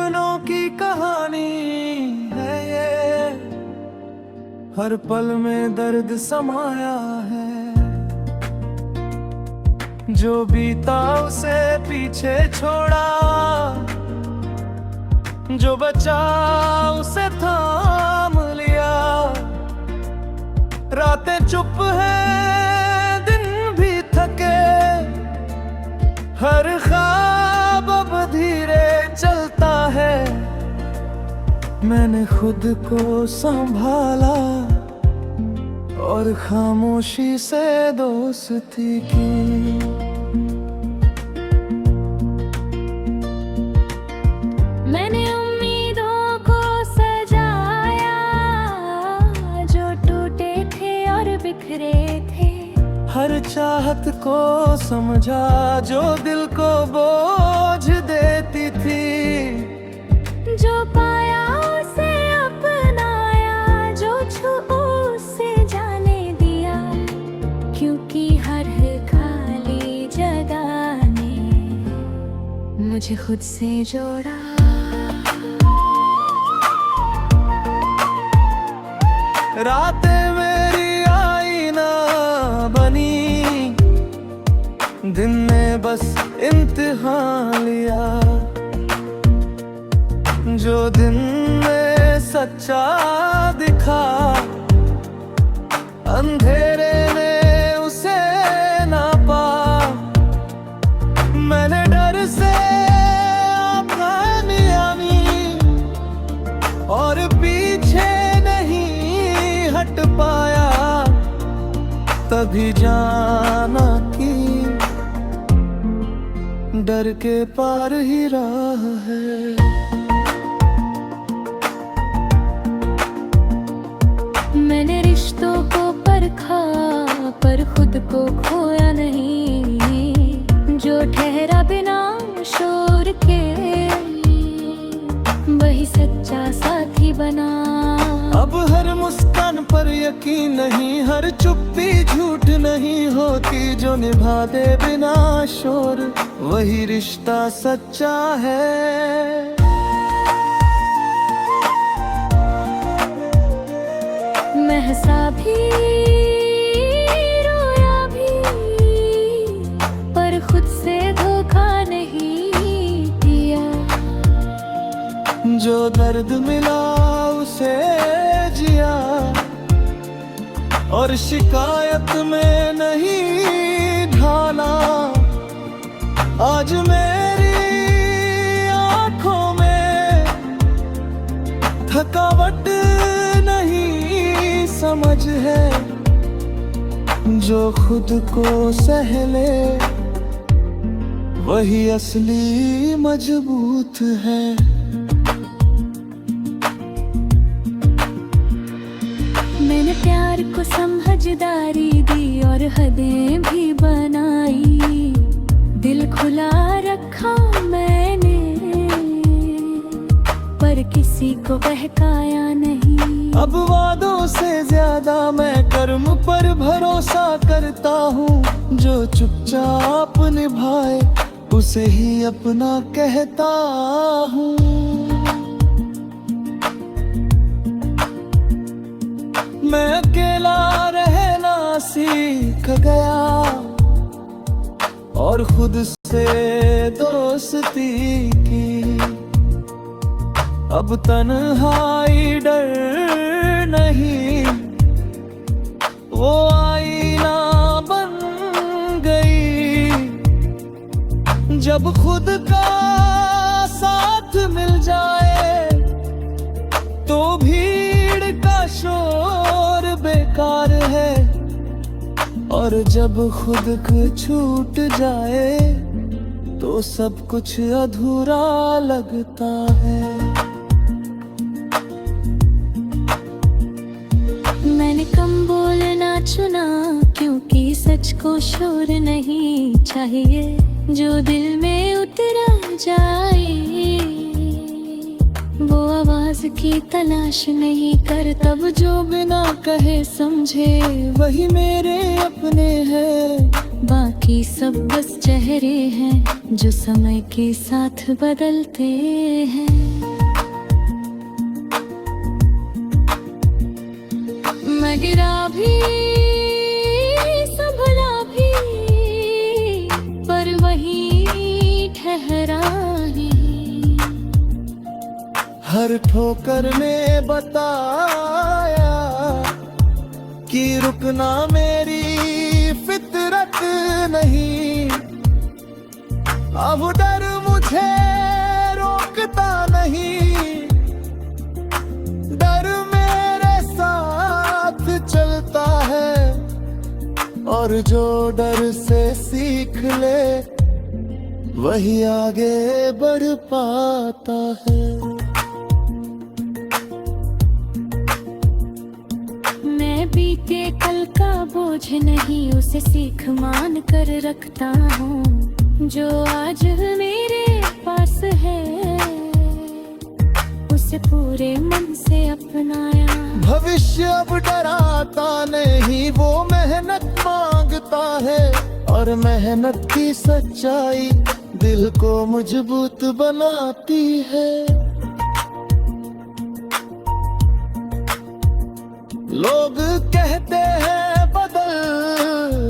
सपनों की कहानी है ये, हर पल में दर्द समाया है। जो बीता उसे पीछे छोड़ा, जो बचा उसे थाम लिया। रातें चुप है, दिन भी थके, हर ख्वाब अब धीरे चलता है। मैंने खुद को संभाला और खामोशी से दोस्ती की। मैंने उम्मीदों को सजाया, जो टूटे थे और बिखरे थे। हर चाहत को समझा, जो दिल को बोझ देती थी। जो पाया उसे अपनाया, जो छुआ उसे जाने दिया। क्योंकि हर खाली जगह ने मुझे खुद से जोड़ा। रातें मेरी आईना बनी, दिन ने बस इम्तिहान लिया। जो दिन में सच्चा दिखा, अंधेरे ने उसे नापा। मैंने डर से आनी और पीछे नहीं हट पाया। तभी जाना कि डर के पार ही राह है। मैंने रिश्तों को परखा, पर खुद को खोया नहीं। जो ठहरा बिना शोर के, वही सच्चा साथी बना। अब हर मुस्कान पर यकीन नहीं, हर चुप्पी झूठ नहीं होती। जो निभा दे बिना शोर, वही रिश्ता सच्चा है। मैं हंसा भी, रोया भी, पर खुद से धोखा नहीं दिया। जो दर्द मिला उसे जिया, और शिकायत में नहीं ढाला। आज मेरी आंखों में थकावट नहीं समझ है। जो खुद को सहले, वही असली मजबूत है। मैंने प्यार को समझदारी दी और हदें भी बनाई। दिल खुला रखा मैंने, पर किसी को बहकाया नहीं। अब वादों से ज्यादा मैं कर्म पर भरोसा करता हूँ। जो चुपचाप निभाए, उसे ही अपना कहता हूँ। मैं अकेला रहना सीख गया, और खुद से दोस्ती की। अब तन्हाई डर नहीं, वो आईना बन गई। जब खुद का साथ मिल जाए, तो भीड़ का शोर बेकार है। और जब खुद को छूट जाए, तो सब कुछ अधूरा लगता है। मैंने कम बोलना चुना, क्योंकि सच को शोर नहीं चाहिए। जो दिल में उतरा जाए, वो आवाज की तलाश नहीं कर। तब जो बिना कहे समझे, वही मेरे अपने हैं। बाकी सब बस चेहरे हैं जो समय के साथ बदलते हैं। मैं गिरा भी संभला भी पर वही ठहरा ही। हर ठोकर ने बताया कि रुकना मेरी फितरत नहीं। अब डर मुझे रोकता नहीं, डर मेरे साथ चलता है। और जो डर से सीख ले वही आगे बढ़ पाता है। मैं बीते कल का बोझ नहीं उसे सीख मान कर रखता हूँ। जो आज मेरे पास है उसे पूरे मन से अपनाया। भविष्य अब डराता नहीं, वो मेहनत मांगता है। और मेहनत की सच्चाई दिल को मजबूत बनाती है। लोग कहते हैं बदल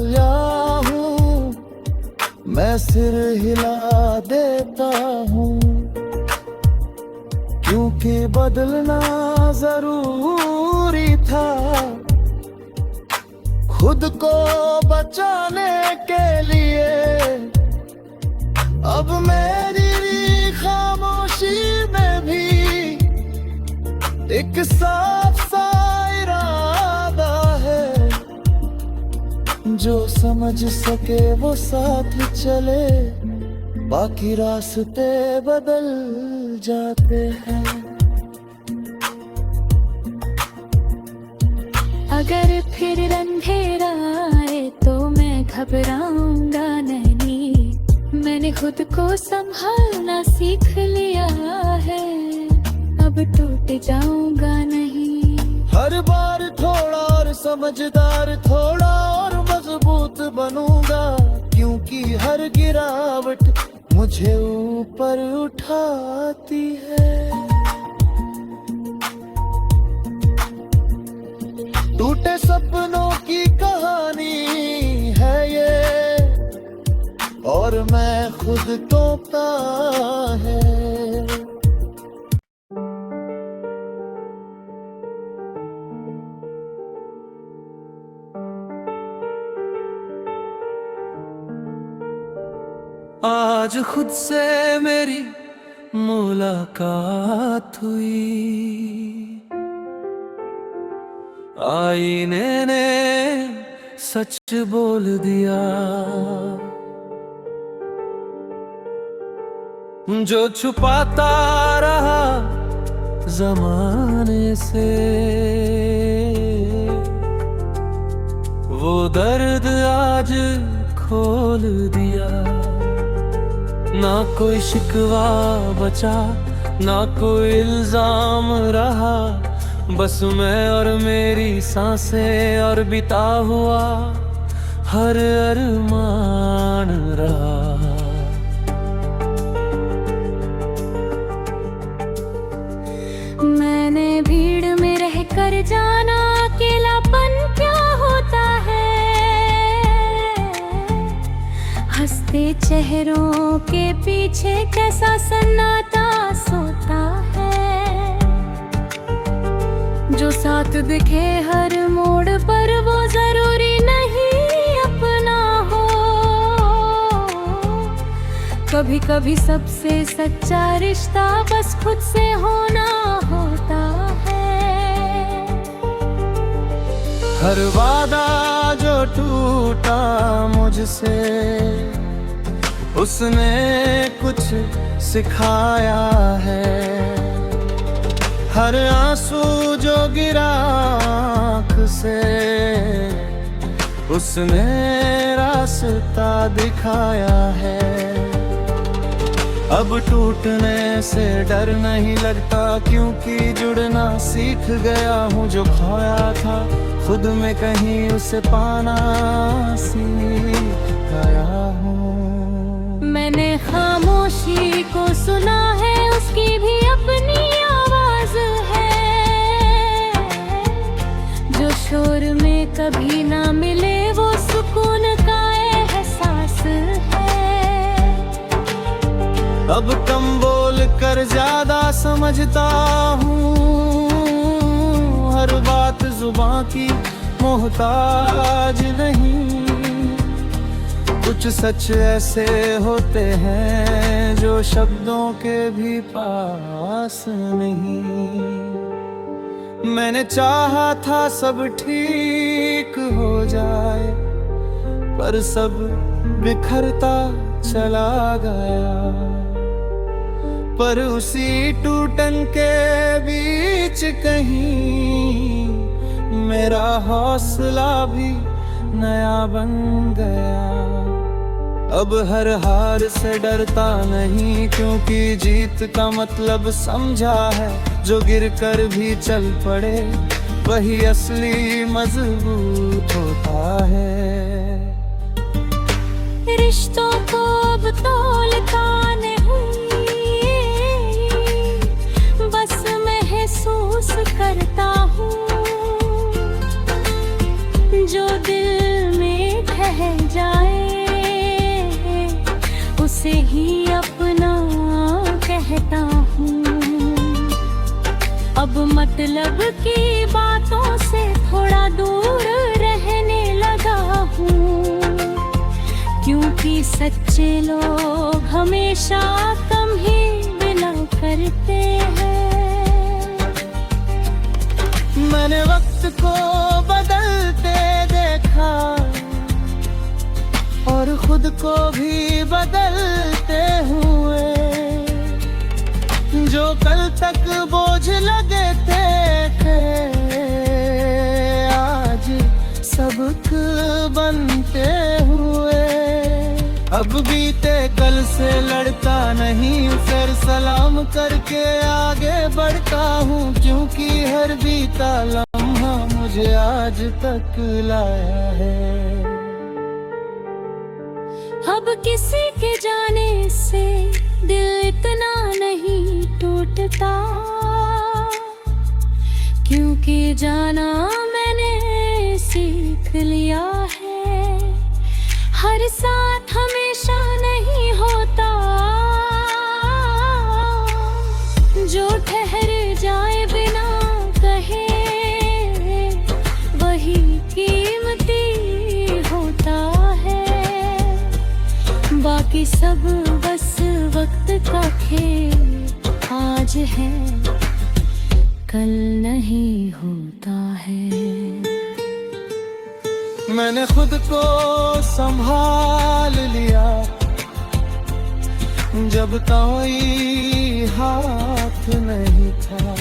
गया हूँ, मैं सिर हिला देता हूँ। क्योंकि बदलना जरूरी था खुद को बचाने के लिए। अब मेरी खामोशी में भी एक साफ सा इरादा है। जो समझ सके वो साथ चले, बाकी रास्ते बदल जाते हैं। अगर फिर अंधेरा आए तो मैं घबराऊंगा नहीं। मैंने खुद को संभालना सीख लिया है, अब टूट जाऊंगा नहीं। हर बार थोड़ा और समझदार, थोड़ा और मजबूत बनूंगा। क्योंकि हर गिरावट मुझे ऊपर उठाती है। टूटे सपनों की कहानी है ये, और मैं खुद टोकता है। आज खुद से मेरी मुलाकात हुई, आईने ने सच बोल दिया। जो छुपाता रहा जमाने से, वो दर्द आज खोल दिया। ना कोई शिकवा बचा, ना कोई इल्जाम रहा। बस मैं और मेरी सांसें और बीता हुआ हर अरमान रहा। मैंने भीड़ में रहकर जाना अकेलापन क्या होता है। हंसते चेहरों के पीछे कैसा सन्नाटा सोता है। जो साथ दिखे हर मोड़ पर वो जरूरी नहीं अपना हो। कभी कभी सबसे सच्चा रिश्ता बस खुद से होना होता है। हर वादा जो टूटा मुझसे, उसने कुछ सिखाया है। हर आंसू जो गिरा आँख से, उसने रास्ता दिखाया है। अब टूटने से डर नहीं लगता, क्योंकि जुड़ना सीख गया हूँ। जो खोया था खुद में कहीं उसे पाना सीख गया हूँ। मैंने खामोशी को सुना है, उसकी भी अपनी आवाज है। जो शोर में कभी ना मिले वो सुकून का एहसास है। अब कम बोल कर ज्यादा समझता हूँ, हर बात जुबां की मोहताज नहीं। कुछ सच ऐसे होते हैं जो शब्दों के भी पास नहीं। मैंने चाहा था सब ठीक हो जाए, पर सब बिखरता चला गया। पर उसी टूटन के बीच कहीं मेरा हौसला भी नया बन गया। अब हर हार से डरता नहीं, क्योंकि जीत का मतलब समझा है। जो गिर कर भी चल पड़े वही असली मजबूत होता है। रिश्तों को अब तौलता नहीं, बस महसूस करता हूँ। जो दिल में ठहर जाए उसे ही अपना कहता हूँ। अब मतलब की बातों से थोड़ा दूर रहने लगा हूँ, क्योंकि सच्चे लोग हमेशा कम ही बिना करते हैं। मैंने वक्त को बदलते देखा और खुद को भी बदलते हुए। जो कल तक बोझ लगे थे आज सबक बनते हुए। अब बीते कल से लड़ता नहीं, फिर सलाम करके आगे बढ़ता हूँ, क्योंकि हर बीता लम्हा मुझे आज तक लाया है। अब किसी के जाने से दिल इतना नहीं टूटता, क्योंकि जाना मैंने सीख लिया है। हर साथ हमेशा नहीं होता, जो ठहर जाए बिना कहे वही कीमती होता है। बाकी सब बस वक्त का खेल, आज है कल नहीं होता है। मैंने खुद को संभाल लिया जब कोई हाथ नहीं था।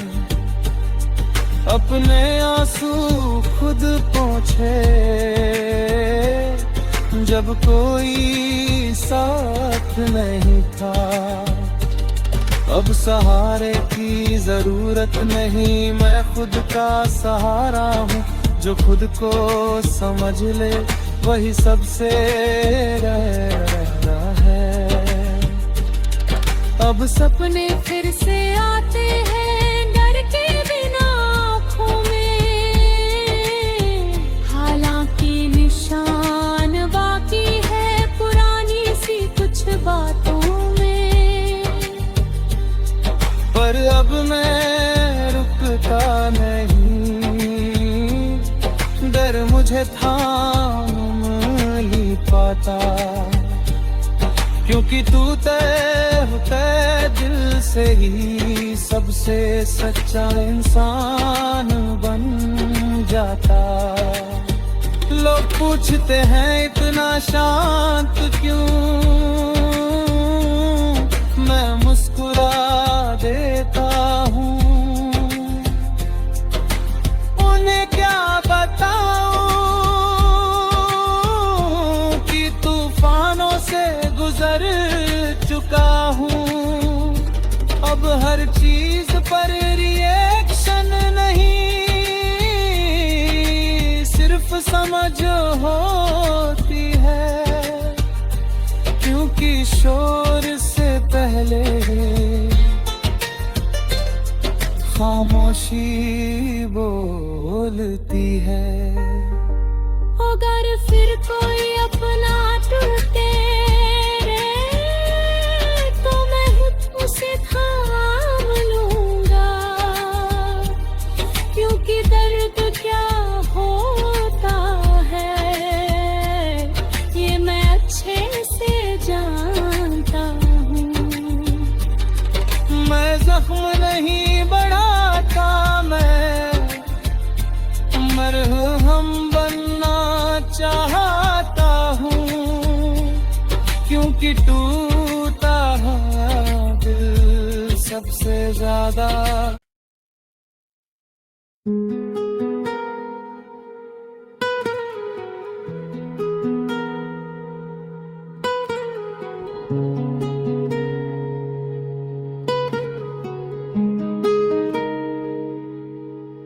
अपने आंसू खुद पोंछे जब कोई साथ नहीं था। अब सहारे की जरूरत नहीं, मैं खुद का सहारा हूँ। जो खुद को समझ ले वही सबसे रहना है। अब सपने फिर से आते हैं डर के बिना आँखों में, हालांकि निशान बाकी है पुरानी सी कुछ बातों में। पर अब मैं रुकता नहीं, डर मुझे थाम नहीं पाता, क्योंकि तू तय दिल से ही सबसे सच्चा इंसान बन जाता। लोग पूछते हैं इतना शांत क्यों, मैं मुस्कुरा देता हूँ। उन्हें क्या बताऊं कि तूफानों से गुजर चुका हूँ। अब हर चीज पर रिएक्शन नहीं, सिर्फ समझ होती है। की शोर से पहले खामोशी बोलती है। अगर फिर कोई अपना टूटे रे, तो मैं उसे थाम लूंगा, क्योंकि दर्द क्या होता है ये मैं अच्छे से जानता हूँ। मैं जख्म नहीं बढ़ाता, मैं मरहम बनना चाहता हूँ, क्योंकि टूटा दिल सबसे ज्यादा।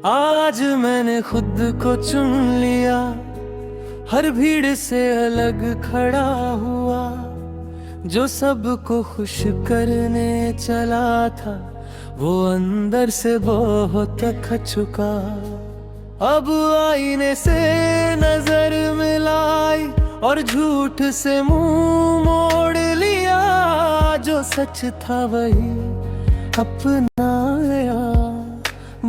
आज मैंने खुद को चुन लिया, हर भीड़ से अलग खड़ा हुआ, जो सबको खुश करने चला था वो अंदर से बहुत थक चुका। अब आईने से नजर मिलाई और झूठ से मुंह मोड़ लिया, जो सच था वही अपनाया,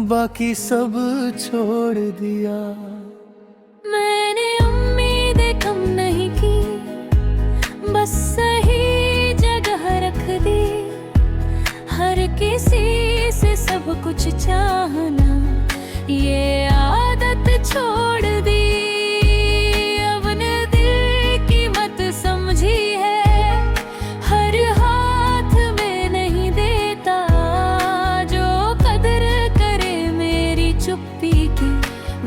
बाकी सब छोड़ दिया। मैंने उम्मीदें कम नहीं की, बस सही जगह रख दी, हर किसी से सब कुछ चाहना ये आदत छोड़ दी। अब ने दिल की मत समझी है, हर हाथ में नहीं देता, जो कदर करे मेरी चुप्पी की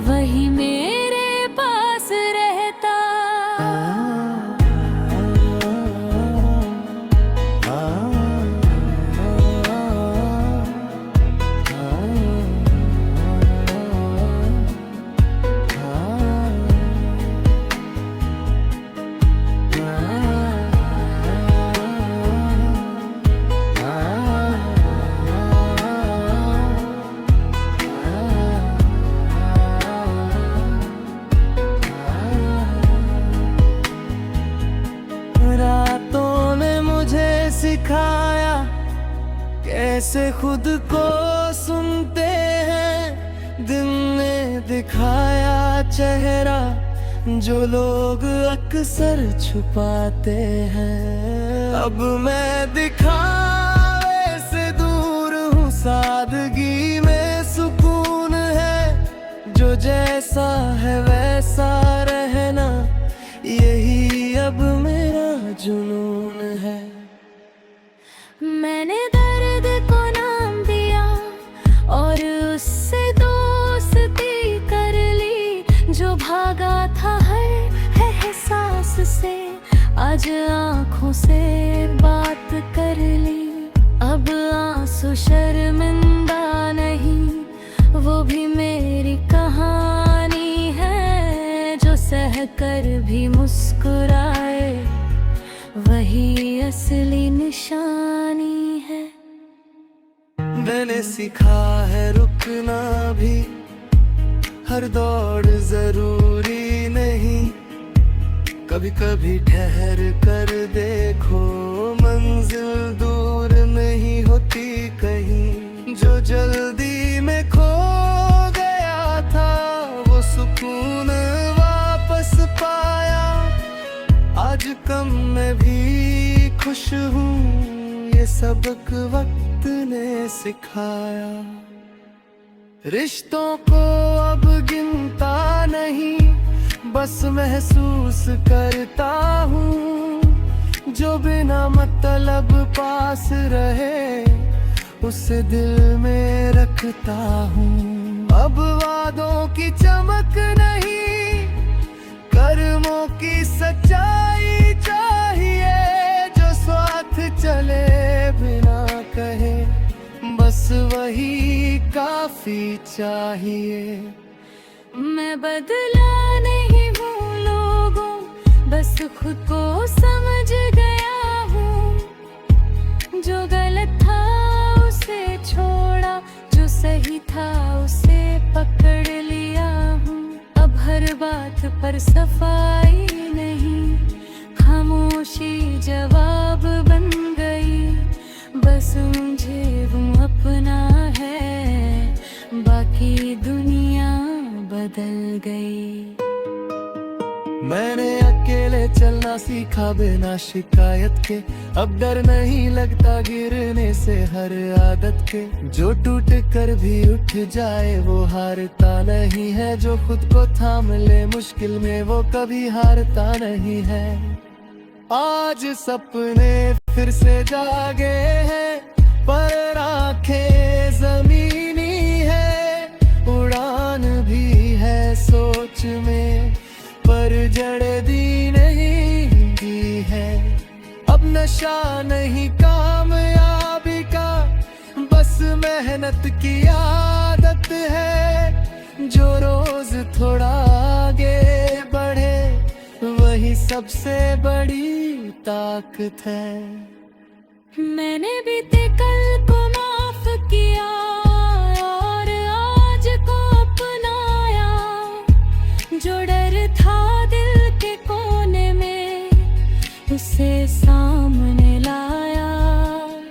वही मेरे पास रहता। रातों ने मुझे सिखाया कैसे खुद को सुनते हैं, दिन ने दिखाया चेहरा जो लोग अक्सर छुपाते हैं। अब मैं दिखावे से दूर हूँ, सादगी में सुकून है, जो जैसा है वैसा रहना यही अब मेरा जुनून है। मैंने दर्द को नाम दिया और उससे दोस्ती कर ली, जो भागा था हर एहसास से आज आँखों से बात कर ली। अब आंसू शर्मिंदा नहीं, वो भी मेरी कहानी है, जो सह कर भी मुस्कुराए वही असली निशानी है। मैंने सीखा है रुकना भी, हर दौड़ जरूरी नहीं, कभी कभी ठहर कर देखो, मंजिल दूर नहीं होती कहीं, जो जल्दी में खो गया था वो सुकून वापस पाया। आज कम में भी खुश हूँ, ये सबक वक्त ने सिखाया। रिश्तों को अब गिनता नहीं, बस महसूस करता हूँ, जो बिना मतलब पास रहे उसे दिल में रखता हूँ। अब वादों की चमक नहीं, कर्मों की सच्चाई चाहिए, जो साथ चले बिना कहे बस वही काफी चाहिए। मैं बदला नहीं हूँ लोगों, बस खुद को समझ गया हूँ, जो गलत था उसे छोड़ा, जो सही था उसे पकड़ लिया हूँ। अब हर बात पर सफाई नहीं, खामोशी जवाब बन गई। बस मुझे वो अपना है, बाकी दुनिया बदल गई। मैंने अकेले चलना सीखा बिना शिकायत के, अब डर नहीं लगता गिरने से हर आदत के। जो टूट कर भी उठ जाए वो हारता नहीं है, जो खुद को थाम ले मुश्किल में वो कभी हारता नहीं है। आज सपने फिर से जागे हैं, पर आंखें जमीनी है। उड़ान भी है सोच में, पर जड़ दी नहीं दी है। अब नशा नहीं कामयाबी का, बस मेहनत की आदत है। जो रोज थोड़ा आगे बढ़े वही सबसे बड़ी ताकत है। मैंने बीते कल को माफ किया और आज को अपनाया। जो डर था दिल के कोने में उसे सामने लाया।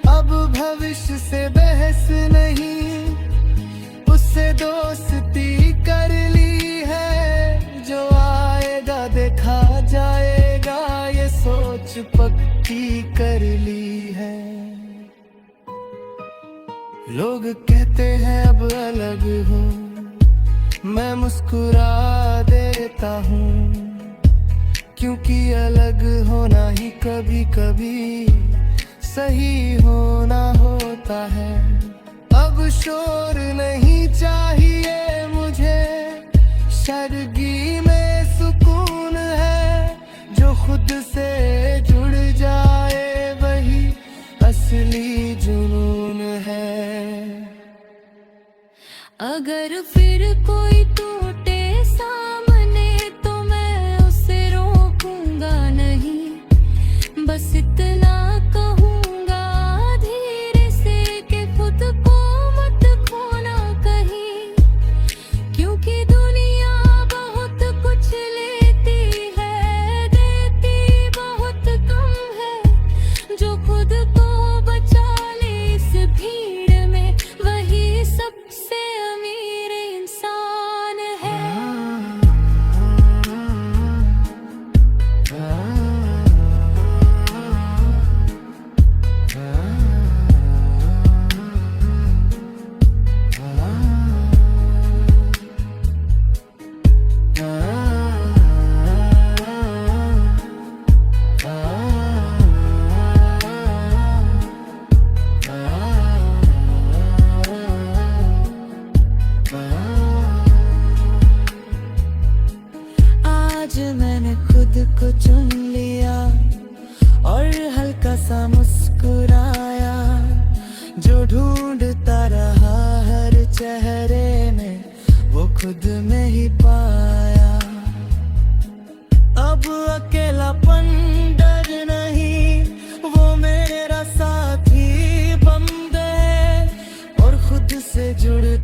अब भविष्य से बहस नहीं, उससे दोस्ती कर ली है। जो आएगा देखा जाएगा, ये सोच पक्की कर ली है। लोग कहते हैं अब अलग हूँ, मैं मुस्कुरा देता हूँ, क्योंकि अलग होना ही कभी कभी सही होना होता है। अब शोर नहीं चाहिए मुझे, सादगी में सुकून है। जो खुद से जुड़ जाए वही असली जुनून है। अगर फिर कोई टूटे सामने तो मैं उसे रोकूंगा नहीं। बस इतना कहूंगा धीरे से कि खुद को मत खोना कहीं, क्योंकि दुनिया बहुत कुछ लेती है, देती बहुत कम है। जो खुद को बचा ले इस भीड़ में वही सबसे अमीर इंसान है। आज मैंने खुद को चुन लिया और हल्का सा मुस्कुराया। जो ढूंढता रहा हर चेहरे में वो खुद में ही पाया। अब अकेलापन डर नहीं, वो मेरा साथी बन गए और खुद से जुड़